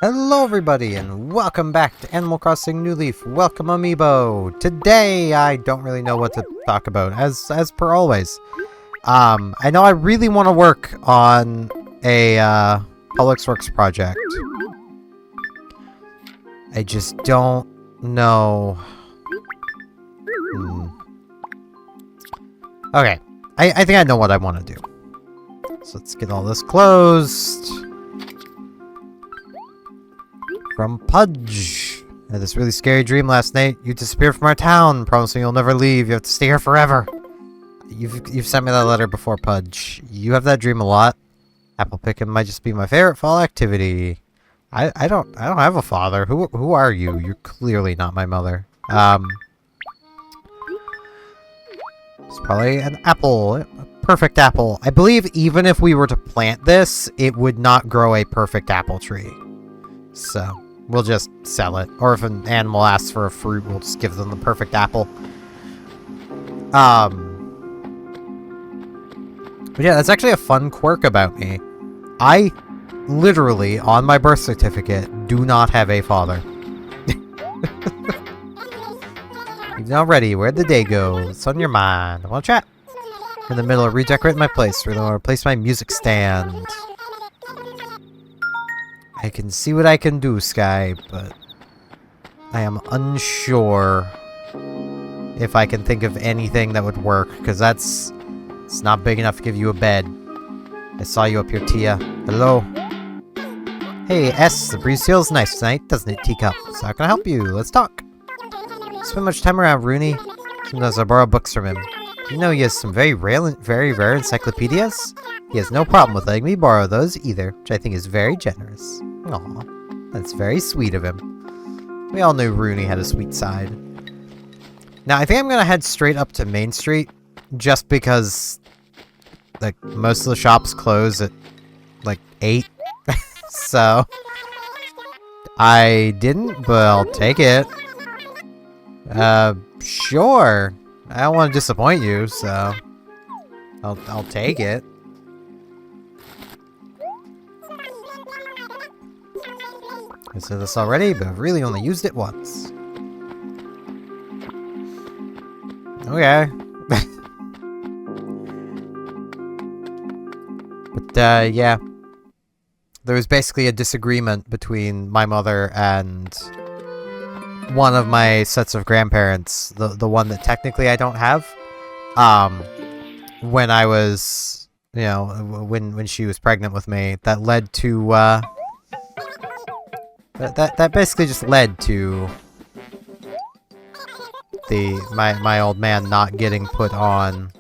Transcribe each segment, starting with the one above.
Hello everybody, and welcome back to Animal Crossing New Leaf. Welcome, Amiibo! Today, I don't really know what to talk about, as per always. I know I really want to work on a, Public Works project. I just don't know... Okay, I think I know what I want to do. So let's get all this closed. From Pudge. I had this really scary dream last night. You disappeared from our town, promising you'll never leave. You have to stay here forever. You've sent me that letter before, Pudge. You have that dream a lot. Apple picking might just be my favorite fall activity. I don't have a father. Who are you? You're clearly not my mother. It's probably an apple. A perfect apple. I believe even if we were to plant this, it would not grow a perfect apple tree. So, we'll just sell it. Or if an animal asks for a fruit, we'll just give them the perfect apple. But yeah, that's actually a fun quirk about me. I literally, on my birth certificate, do not have a father. You're not ready. Where'd the day go? What's on your mind? I want to chat. In the middle of redecorating my place. Where I want to place my music stand. I can see what I can do, Sky, but I am unsure if I can think of anything that would work, because it's not big enough to give you a bed. I saw you up here, Tia. Hello. Hey, S, the breeze feels nice tonight, doesn't it, Teacup? So how can I help you? Let's talk. Spend much time around Rooney. Sometimes I borrow books from him. You know he has some very rare encyclopedias? He has no problem with letting me borrow those either, which I think is very generous. Aw, that's very sweet of him. We all knew Rooney had a sweet side. Now, I think I'm gonna head straight up to Main Street, just because, like, most of the shops close at, like, 8. So, I didn't, but I'll take it. Sure. I don't want to disappoint you, so I'll take it. I said this already, but I've really only used it once. Okay. But, yeah. There was basically a disagreement between my mother and one of my sets of grandparents, the one that technically I don't have, when I was, you know, when she was pregnant with me, that led to, that basically just led to my old man not getting put on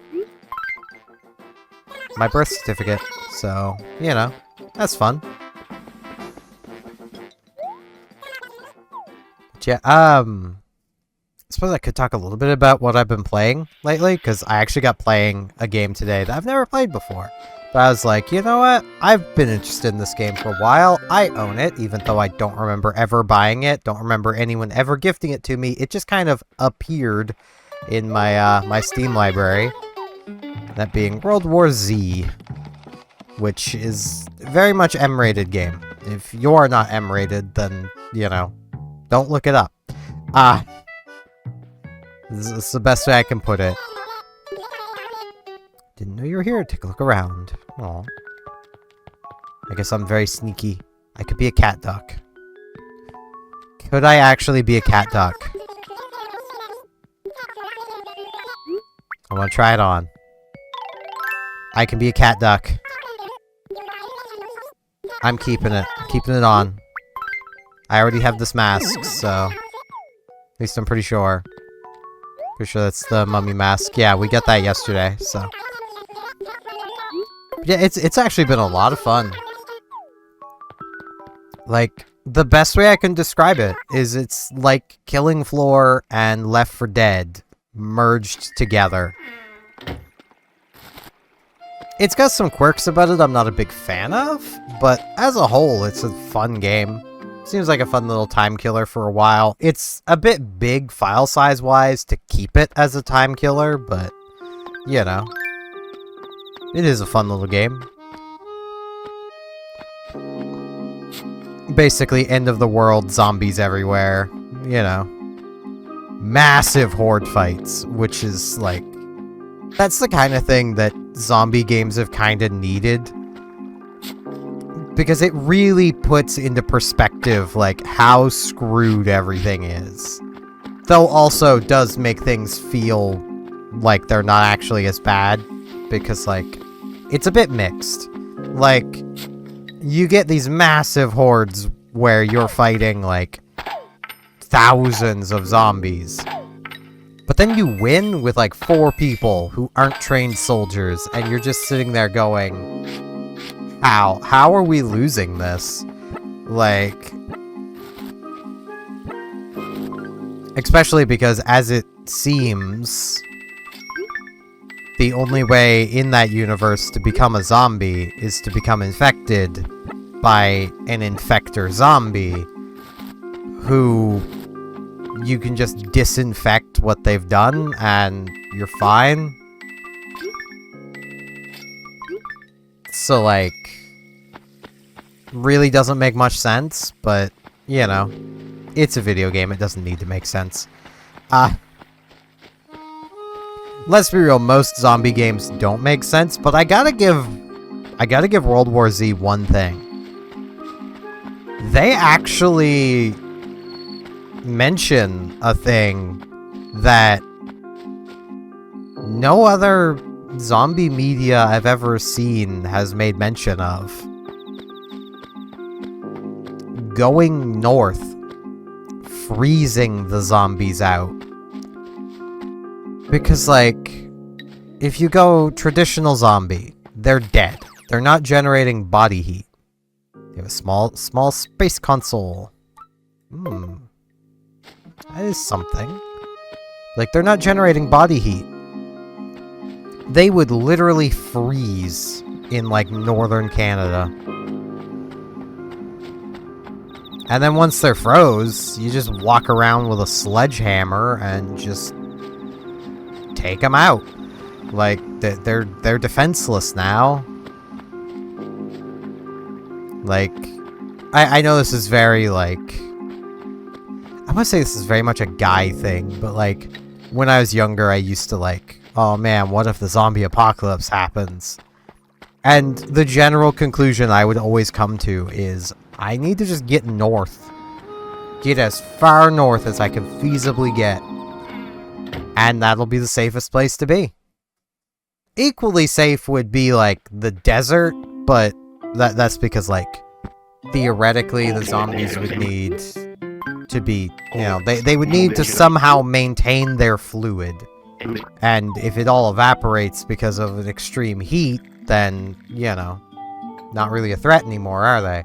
my birth certificate, so, you know, that's fun. Yeah, I suppose I could talk a little bit about what I've been playing lately, because I actually got playing a game today that I've never played before. But I was like, you know what? I've been interested in this game for a while. I own it, even though I don't remember ever buying it. Don't remember anyone ever gifting it to me. It just kind of appeared in my, my Steam library. That being World War Z, which is very much M-rated game. If you're not M-rated, then, you know, don't look it up. This is the best way I can put it. Didn't know you were here. Take a look around. Aw. I guess I'm very sneaky. I could be a cat duck. Could I actually be a cat duck? I want to try it on. I can be a cat duck. I'm keeping it. Keeping it on. I already have this mask, so... At least I'm pretty sure. Pretty sure that's the mummy mask. Yeah, we got that yesterday, so... Yeah, it's actually been a lot of fun. Like, the best way I can describe it is it's like Killing Floor and Left 4 Dead merged together. It's got some quirks about it I'm not a big fan of, but as a whole, it's a fun game. Seems like a fun little time killer for a while. It's a bit big file size-wise to keep it as a time killer, but, you know. It is a fun little game. Basically, end of the world, zombies everywhere. You know. Massive horde fights, which is, like... That's the kind of thing that zombie games have kind of needed. Because it really puts into perspective, like, how screwed everything is. Though also does make things feel like they're not actually as bad. Because, like, it's a bit mixed. Like, you get these massive hordes where you're fighting, like, thousands of zombies. But then you win with, like, 4 people who aren't trained soldiers, and you're just sitting there going, how? How are we losing this? Like... Especially because, as it seems, the only way in that universe to become a zombie is to become infected by an infector zombie who you can just disinfect what they've done and you're fine. So, like, really doesn't make much sense, but, you know, it's a video game, it doesn't need to make sense. Let's be real, most zombie games don't make sense, but I gotta give World War Z one thing. They actually mention a thing that no other zombie media I've ever seen has made mention of. Going north. Freezing the zombies out. Because, like, if you go traditional zombie, they're dead. They're not generating body heat. They have a small space console. That is something. Like, they're not generating body heat. They would literally freeze in, like, northern Canada. And then once they're froze, you just walk around with a sledgehammer and just take them out. Like, they're defenseless now. Like, I know this is very, like... I want to say this is very much a guy thing, but, like, when I was younger, I used to, like, oh man, what if the zombie apocalypse happens? And the general conclusion I would always come to is, I need to just get north. Get as far north as I can feasibly get. And that'll be the safest place to be. Equally safe would be, like, the desert, but that's because, like, theoretically the zombies would need to be, you know, they would need to somehow maintain their fluid. And if it all evaporates because of an extreme heat, then, you know, not really a threat anymore, are they?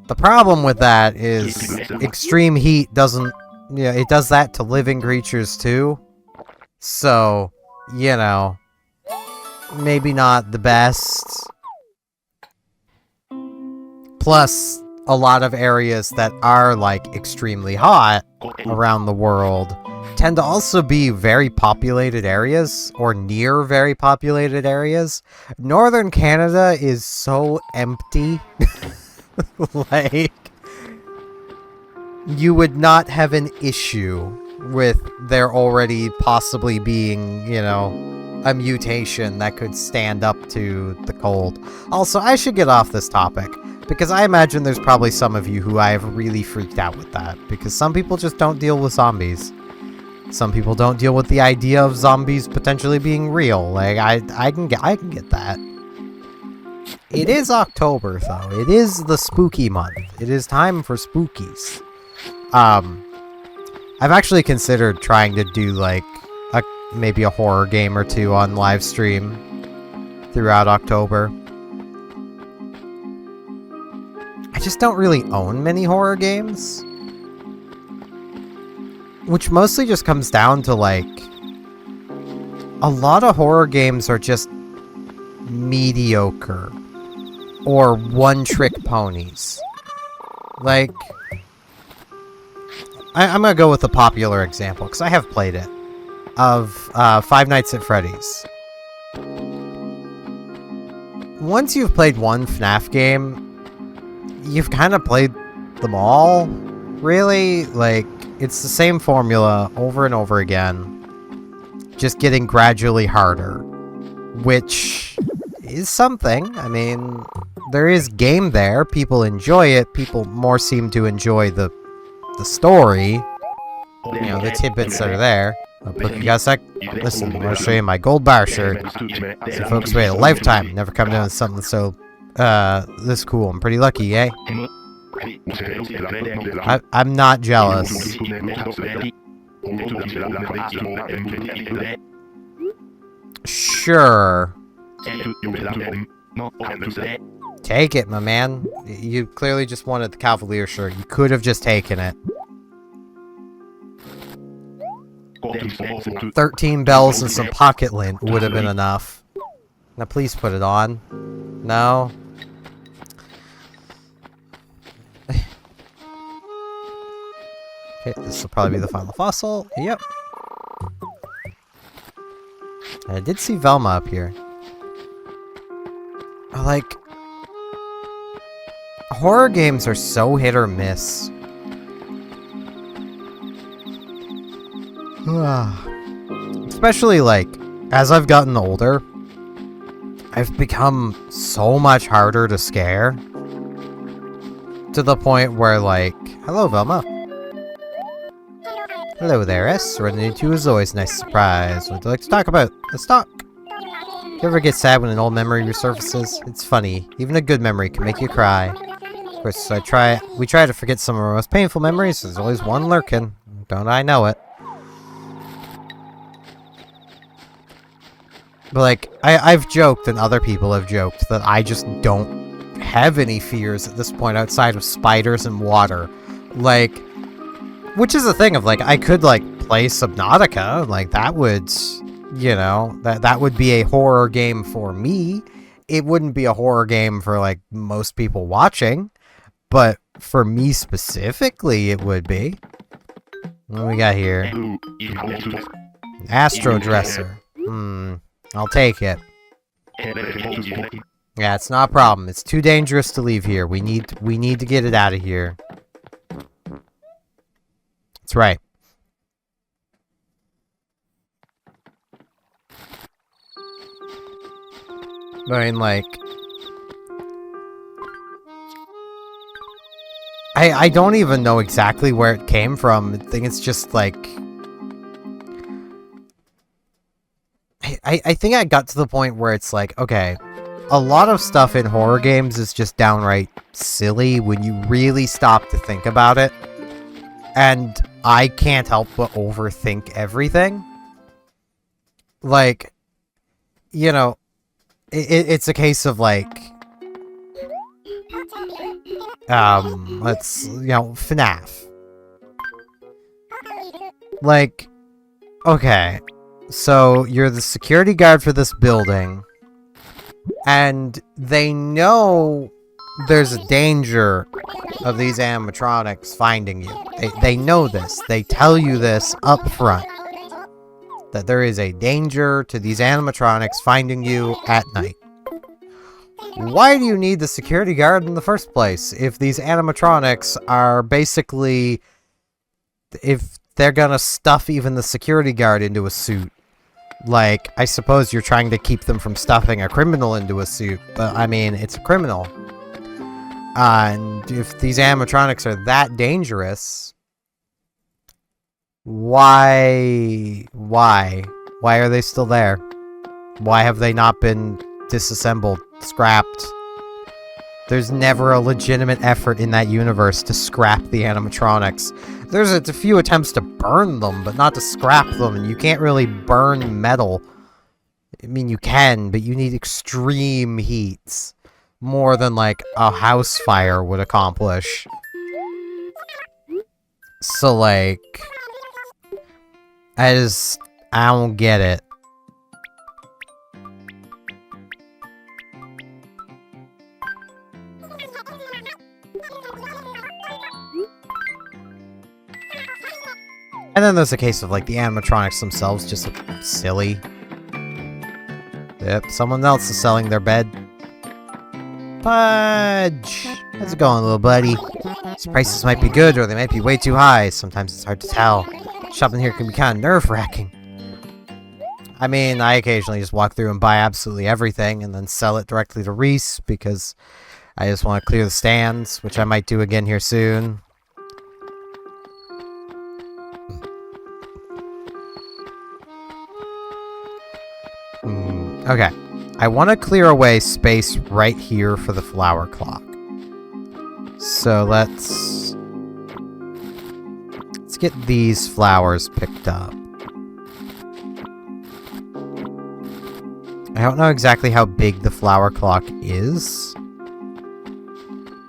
The problem with that is extreme heat doesn't, you know, it does that to living creatures too. So, you know, maybe not the best. Plus, a lot of areas that are, like, extremely hot around the world tend to also be very populated areas, or near very populated areas. Northern Canada is so empty. Like, you would not have an issue with there already possibly being, you know, a mutation that could stand up to the cold. Also, I should get off this topic, because I imagine there's probably some of you who I have really freaked out with that, because some people just don't deal with zombies. Some people don't deal with the idea of zombies potentially being real. Like, I can get that. It is October, though. It is the spooky month. It is time for spookies. I've actually considered trying to do, like, maybe a horror game or two on live stream throughout October. I just don't really own many horror games. Which mostly just comes down to, like, a lot of horror games are just mediocre. Or one-trick ponies. Like, I'm gonna go with the popular example, because I have played it. of Five Nights at Freddy's. Once you've played one FNAF game, you've kind of played them all, really. Like, it's the same formula over and over again, just getting gradually harder, which is something. I mean, there is game there, people enjoy it, people more seem to enjoy the story, you know, the tidbits that are there. But you got a sec? Listen, I'm gonna show you my gold bar shirt. So folks wait a lifetime, never come down with something so, this cool. I'm pretty lucky, eh? I'm not jealous. Sure. Take it, my man. You clearly just wanted the Cavalier shirt. You could have just taken it. 13 bells and some pocket lint would have been enough. Now please put it on. No? Okay, this will probably be the final fossil. Yep. I did see Velma up here. Like, horror games are so hit or miss. Especially, like, as I've gotten older, I've become so much harder to scare. To the point where, like, hello, Velma. Hello there, S. Running into you is always a nice surprise. What would you like to talk about? Let's talk. You ever get sad when an old memory resurfaces? It's funny. Even a good memory can make you cry. Of course, we try to forget some of our most painful memories. There's always one lurking. Don't I know it? But, like, I've joked, and other people have joked, that I just don't have any fears at this point outside of spiders and water. Like, which is the thing of, like, I could, like, play Subnautica. Like, that would, you know, that would be a horror game for me. It wouldn't be a horror game for, like, most people watching. But for me specifically, it would be. What do we got here? Astro Dresser. I'll take it. Yeah, it's not a problem. It's too dangerous to leave here. We need to get it out of here. That's right. I mean, like, I don't even know exactly where it came from. I think it's just like, I think I got to the point where it's like, okay, a lot of stuff in horror games is just downright silly when you really stop to think about it. And I can't help but overthink everything. Like, you know, it's a case of, like, FNAF. Like, okay, so you're the security guard for this building, and they know there's a danger of these animatronics finding you. They know this. They tell you this up front. That there is a danger to these animatronics finding you at night. Why do you need the security guard in the first place if these animatronics are basically... if they're gonna stuff even the security guard into a suit? Like, I suppose you're trying to keep them from stuffing a criminal into a suit, but I mean, it's a criminal. And if these animatronics are that dangerous... Why are they still there? Why have they not been disassembled, scrapped? There's never a legitimate effort in that universe to scrap the animatronics. There's a few attempts to burn them, but not to scrap them, and you can't really burn metal. I mean, you can, but you need extreme heats. More than, like, a house fire would accomplish. So, like... I don't get it. And then there's a case of, like, the animatronics themselves just look silly. Yep, someone else is selling their bed. Pudge! How's it going, little buddy? These prices might be good, or they might be way too high. Sometimes it's hard to tell. Shopping here can be kind of nerve-wracking. I mean, I occasionally just walk through and buy absolutely everything, and then sell it directly to Reese, because I just want to clear the stands, which I might do again here soon. Okay. I want to clear away space right here for the flower clock. So let's get these flowers picked up. I don't know exactly how big the flower clock is.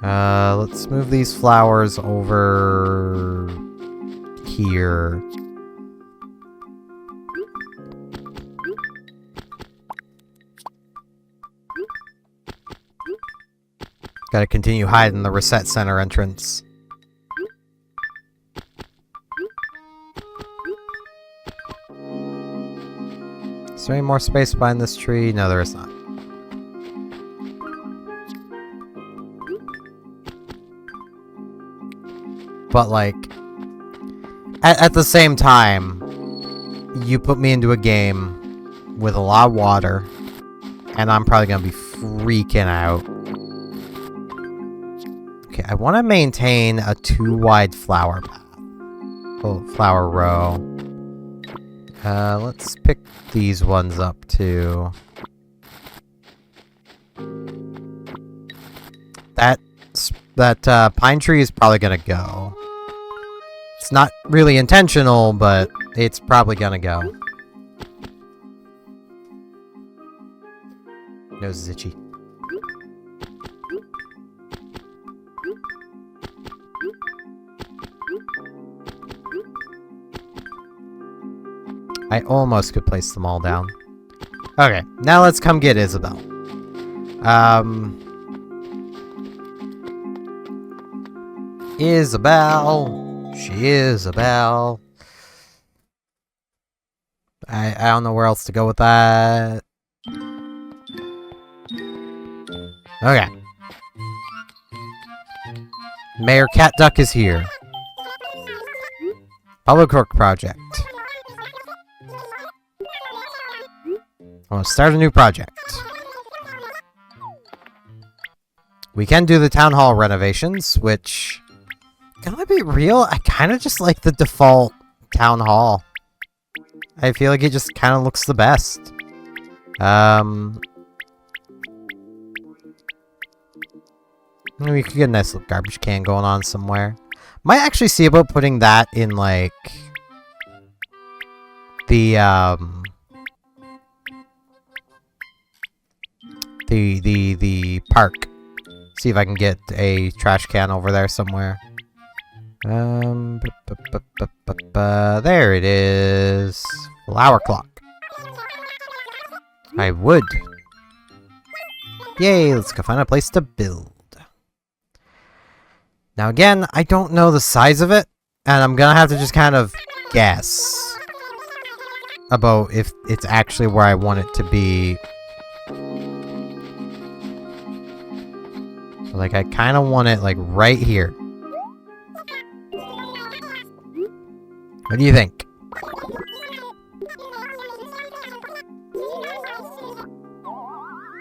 Let's move these flowers over here. Gotta continue hiding the Reset Center entrance. Is there any more space behind this tree? No, there is not. But, like, at the same time, you put me into a game with a lot of water, and I'm probably gonna be freaking out. Okay, I want to maintain a 2-wide flower path. Oh, flower row. Let's pick these ones up, too. That pine tree is probably gonna go. It's not really intentional, but it's probably gonna go. Nose is itchy. I almost could place them all down. Okay, now let's come get Isabel. Isabel. She is Isabel. I don't know where else to go with that. Okay. Mayor Cat Duck is here. Public Work Project. I want to start a new project. We can do the town hall renovations, which, gonna be real, I kind of just like the default town hall. I feel like it just kind of looks the best. We could get a nice little garbage can going on somewhere. Might actually see about putting that in, like, the park. See if I can get a trash can over there somewhere. There it is. Flower clock. I would. Yay, let's go find a place to build. Now again, I don't know the size of it, and I'm gonna have to just kind of guess about if it's actually where I want it to be. Like, I kind of want it, like, right here. What do you think?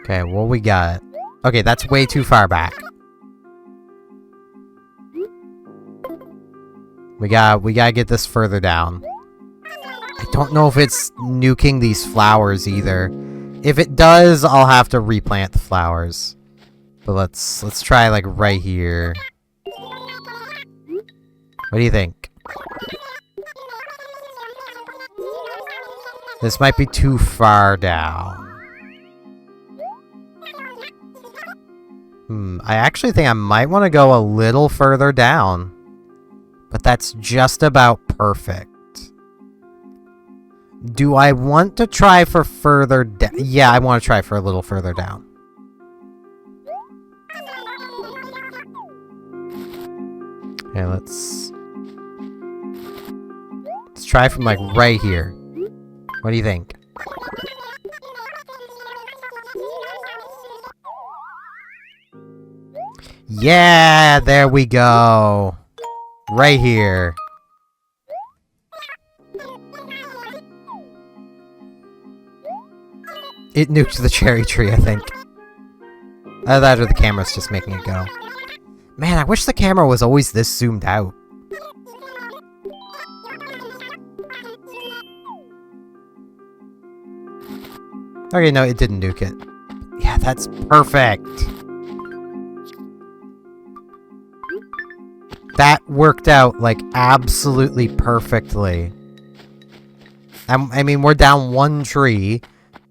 Okay, what we got? Okay, that's way too far back. We gotta get this further down. I don't know if it's nuking these flowers either. If it does, I'll have to replant the flowers. But let's try, like, right here. What do you think? This might be too far down. I actually think I might want to go a little further down. But that's just about perfect. Do I want to try for further down? Yeah, I want to try for a little further down. Okay, let's Let's try from like right here. What do you think? Yeah, there we go. Right here. It nuked the cherry tree, I think. Either that or the camera's just making it go. Man, I wish the camera was always this zoomed out. Okay, no, it didn't nuke it. Yeah, that's perfect. That worked out, like, absolutely perfectly. I mean, we're down one tree,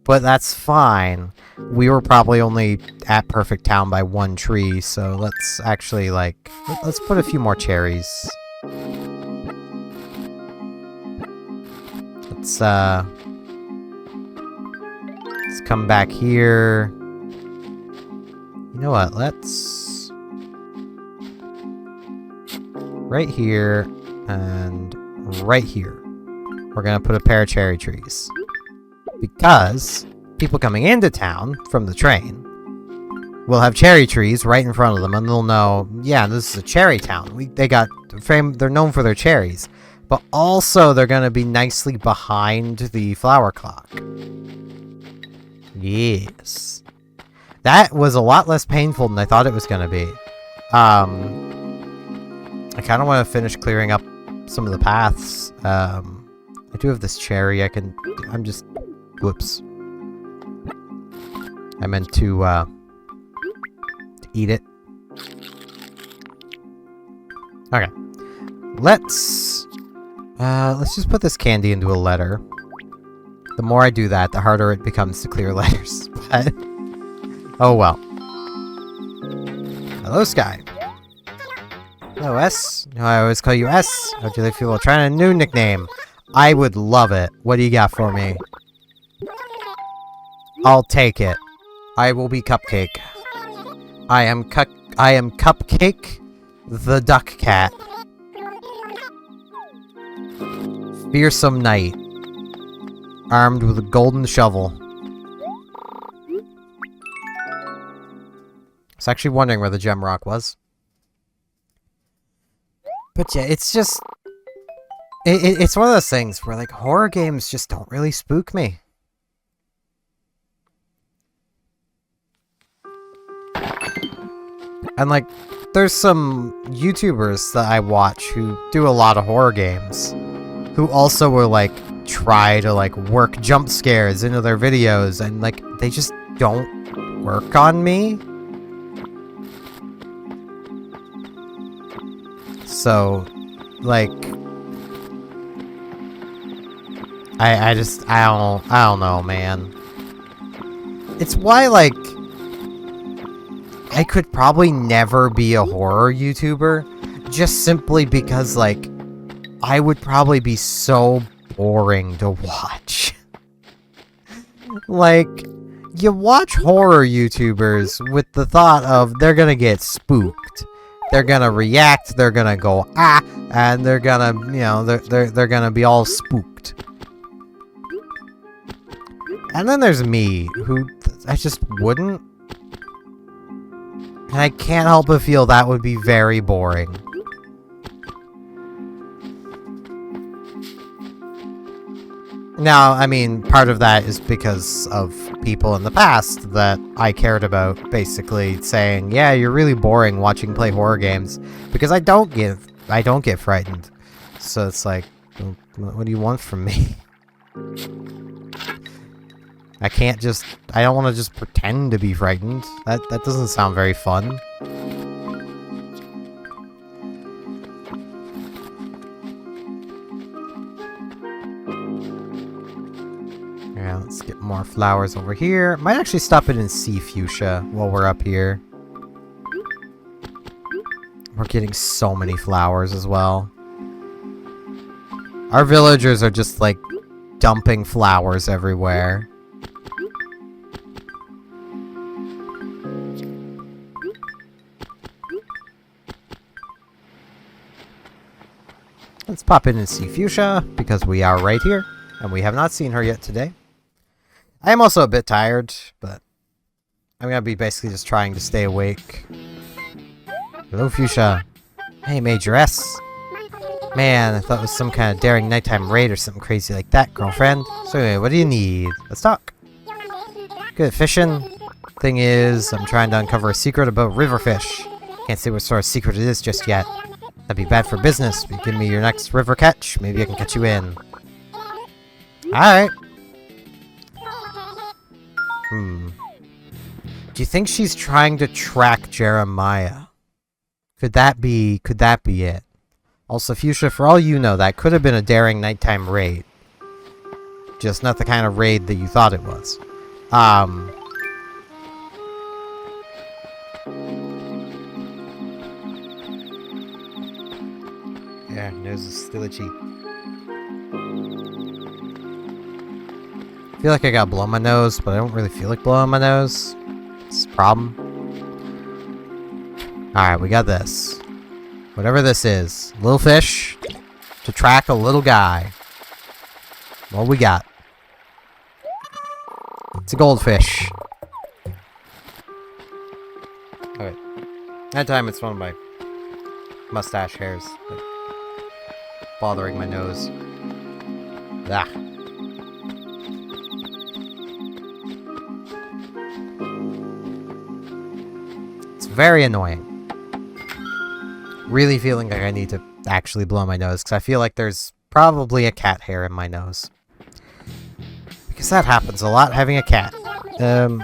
but that's fine. We were probably only at Perfect Town by one tree, so let's actually, like, let's put a few more cherries. Let's come back here. You know what, let's... right here, and right here. We're gonna put a pair of cherry trees. Because people coming into town from the train will have cherry trees right in front of them, and they'll know, yeah, this is a cherry town. They're known for their cherries. But also, they're gonna be nicely behind the flower clock. Yes. That was a lot less painful than I thought it was gonna be. I kind of want to finish clearing up some of the paths. I do have this cherry. I'm just... Whoops. I meant to eat it. Okay. Let's just put this candy into a letter. The more I do that, the harder it becomes to clear letters. But... oh well. Hello, Sky. Hello, S. No, I always call you S. How do they feel about trying a new nickname? I would love it. What do you got for me? I'll take it. I will be Cupcake. I am Cupcake, the duck cat. Fearsome knight, armed with a golden shovel. I was actually wondering where the gem rock was. But yeah, it's just... It's one of those things where, like, horror games just don't really spook me. And, like, there's some YouTubers that I watch who do a lot of horror games, who also will, like, try to, like, work jump scares into their videos, and, like, they just don't work on me. So, like... I don't know, man. It's why, like, I could probably never be a horror YouTuber, just simply because, like, I would probably be so boring to watch. Like, you watch horror YouTubers with the thought of they're gonna get spooked. They're gonna react, they're gonna go, ah, and they're gonna, you know, they're gonna be all spooked. And then there's me, who I just wouldn't. And I can't help but feel that would be very boring. Now, I mean, part of that is because of people in the past that I cared about, basically saying, yeah, you're really boring watching play horror games, because I don't get frightened. So it's like, what do you want from me? I don't want to just pretend to be frightened. That doesn't sound very fun. Yeah, let's get more flowers over here. Might actually stop it in sea fuchsia while we're up here. We're getting so many flowers as well. Our villagers are just, like, dumping flowers everywhere. Let's pop in and see Fuchsia, because we are right here, and we have not seen her yet today. I am also a bit tired, but I'm gonna be basically just trying to stay awake. Hello, Fuchsia. Hey, Major S. Man, I thought it was some kind of daring nighttime raid or something crazy like that, girlfriend. So anyway, what do you need? Let's talk. Good at fishing. Thing is, I'm trying to uncover a secret about riverfish. Can't say what sort of secret it is just yet. That'd be bad for business, but give me your next river catch. Maybe I can catch you in. Alright. Do you think she's trying to track Jeremiah? Could that be it? Also, Fuchsia, for all you know, that could have been a daring nighttime raid. Just not the kind of raid that you thought it was. Yeah, nose is still itchy. I feel like I gotta blow my nose, but I don't really feel like blowing my nose. It's a problem. Alright, we got this. Whatever this is. Little fish to track a little guy. What we got? It's a goldfish. Okay. That time it's one of my mustache hairs bothering my nose. Ah. It's very annoying. Really feeling like I need to actually blow my nose, because I feel like there's probably a cat hair in my nose. Because that happens a lot, having a cat. Dude, I'm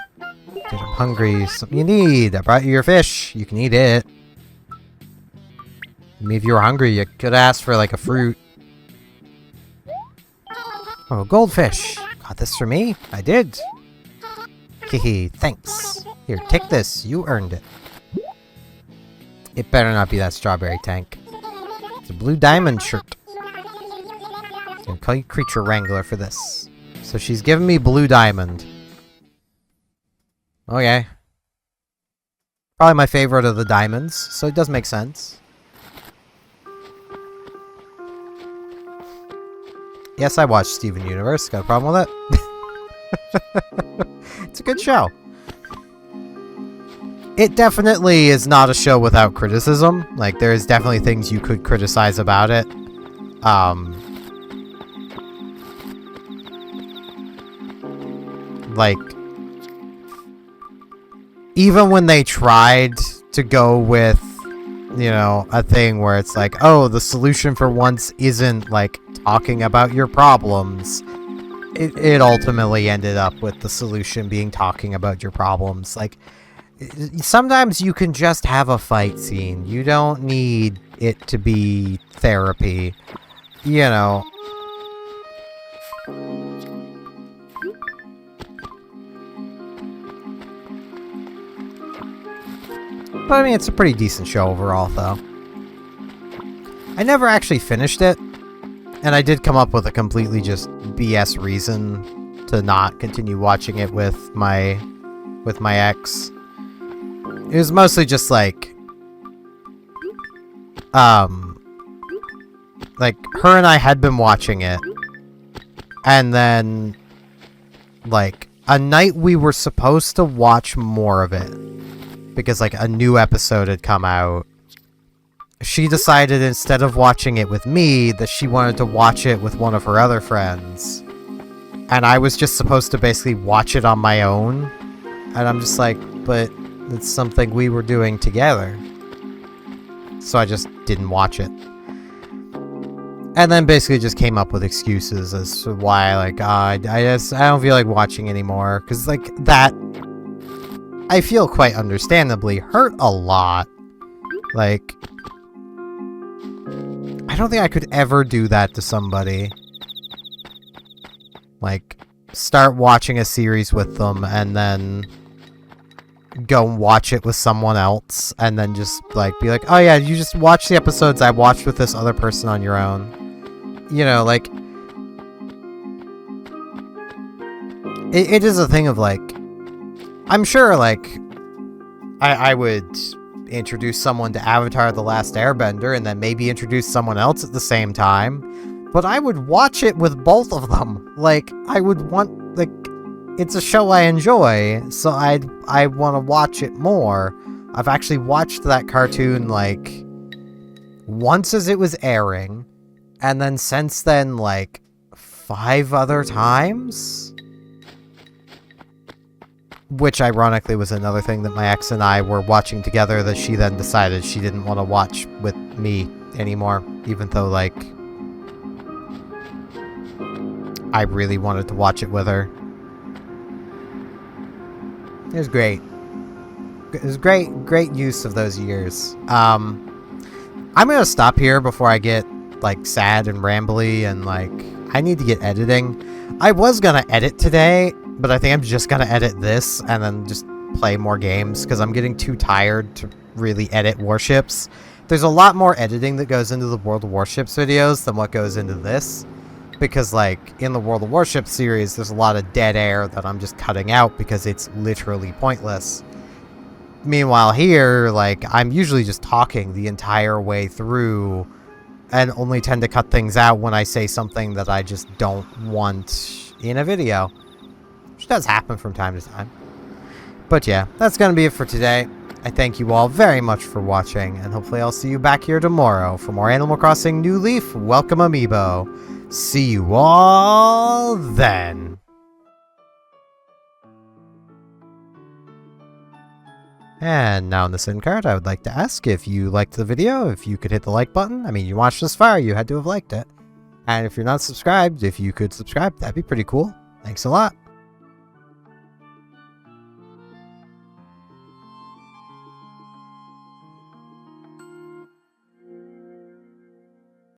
hungry. Something you need. I brought you your fish. You can eat it. I mean, if you were hungry, you could ask for, like, a fruit. Oh, goldfish. Got this for me? I did. Hehe, thanks. Here, take this. You earned it. It better not be that strawberry tank. It's a blue diamond shirt. I'm gonna call you Creature Wrangler for this. So she's giving me blue diamond. Okay. Probably my favorite of the diamonds, so it does make sense. Yes, I watched Steven Universe. Got a problem with it? It's a good show. It definitely is not a show without criticism. Like, there's definitely things you could criticize about it. Like, even when they tried to go with, you know, a thing where it's like, oh, the solution for once isn't, like, talking about your problems. It ultimately ended up with the solution being talking about your problems. Like, sometimes you can just have a fight scene. You don't need it to be therapy. You know. But I mean, it's a pretty decent show overall, though. I never actually finished it. And I did come up with a completely just BS reason to not continue watching it with my ex. It was mostly just like her and I had been watching it, and then like a night we were supposed to watch more of it because like a new episode had come out. She decided instead of watching it with me that she wanted to watch it with one of her other friends. And I was just supposed to basically watch it on my own. And I'm just like, but it's something we were doing together. So I just didn't watch it. And then basically just came up with excuses as to why, like, I don't feel like watching anymore. Because, like, that, I feel quite understandably hurt a lot. Like, I don't think I could ever do that to somebody. Like, start watching a series with them and then go and watch it with someone else and then just, like, be like, oh yeah, you just watch the episodes I watched with this other person on your own. You know, like, it is a thing of, like, I'm sure, like, I would introduce someone to Avatar The Last Airbender and then maybe introduce someone else at the same time. But I would watch it with both of them. Like, I would want, like, it's a show I enjoy, so I want to watch it more. I've actually watched that cartoon, like, once as it was airing, and then since then, like, 5 other times? Which, ironically, was another thing that my ex and I were watching together that she then decided she didn't want to watch with me anymore, even though, like, I really wanted to watch it with her. It was great. It was great use of those years. I'm gonna stop here before I get, like, sad and rambly and, like, I need to get editing. I was gonna edit today, but I think I'm just gonna edit this and then just play more games because I'm getting too tired to really edit Warships. There's a lot more editing that goes into the World of Warships videos than what goes into this. Because, like, in the World of Warships series, there's a lot of dead air that I'm just cutting out because it's literally pointless. Meanwhile here, like, I'm usually just talking the entire way through and only tend to cut things out when I say something that I just don't want in a video. Which does happen from time to time. But yeah, that's going to be it for today. I thank you all very much for watching, and hopefully I'll see you back here tomorrow for more Animal Crossing New Leaf Welcome Amiibo. See you all then. And now in this end card, I would like to ask if you liked the video, if you could hit the like button. I mean, you watched this far, you had to have liked it. And if you're not subscribed, if you could subscribe, that'd be pretty cool. Thanks a lot.